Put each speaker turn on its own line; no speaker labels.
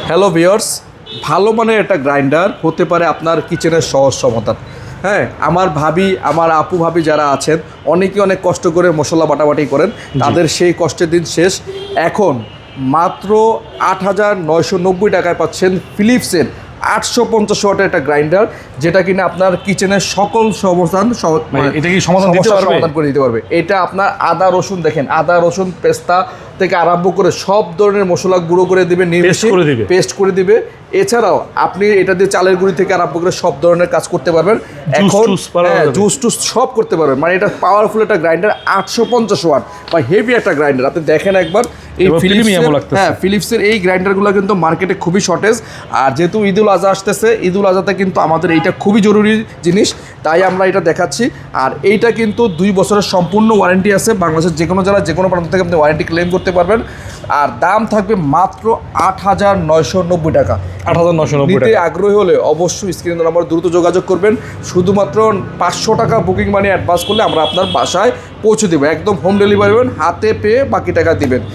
Hello viewers, ভালো মানের একটা গ্রাইন্ডার হতে পারে আপনার কিচেনের সহজ সমাধান। হ্যাঁ, আমার ভাবি, আমার আপু ভাবি যারা আছেন, অনেকে অনেক কষ্ট করে মশলা বাটাবাটি করেন, তাদের সেই কষ্টের দিন শেষ। এখন মাত্র 8,990 টাকায় পাচ্ছেন ফিলিপসের 850 ওয়াটের একটা গ্রাইন্ডার, যেটা কিনা আপনার কিচেনের সকল
এটা কি সমাধান দিতে পারবে?
সমাধান করে দিতে পারবে। এটা আপনার আদা রসুন, দেখেন আদা রসুন পেস্তা থেকে আরম্ভ করে সব ধরনের মশলা গুঁড়ো করে দিবে, পেস্ট করে দিবে। এছাড়াও আপনি এটা দিয়ে চালের গুঁড়ি থেকে আরম্ভ করে সব ধরনের কাজ করতে পারবেন। এখন জুস টুস সব করতে পারবেন। মানে এটা পাওয়ারফুল একটা গ্রাইন্ডার, 850 ওয়াট বা হেভি একটা গ্রাইন্ডার। আপনি দেখেন একবার এই ফিলিপসের এই গ্রাইন্ডারগুলো কিন্তু মার্কেটে খুবই শর্টেজ। আর যেহেতু ঈদুল আজহা আসতেছে, ঈদুল আজহাতে কিন্তু আমাদের এইটা খুবই জরুরি জিনিস, তাই আমরা এটা দেখাচ্ছি। আর এইটা কিন্তু 2 বছরের সম্পূর্ণ ওয়ারেন্টি আছে। বাংলাদেশের যে কোনো জেলায় যে কোনো প্রান্ত থেকে আপনি ওয়ারেন্টি ক্লেম করতে পারবেন। আর দাম থাকবে মাত্র 8,990 টাকা।
8,990 টাকা।
আগ্রহী হলে অবশ্যই স্ক্রিন নাম্বার দ্রুত যোগাযোগ করবেন। শুধুমাত্র 500 টাকা বুকিং মানি অ্যাডভান্স করলে আমরা আপনার বাসায় পৌঁছে দেবো। একদম হোম ডেলিভারি, হাতে পেয়ে বাকি টাকা দিবেন।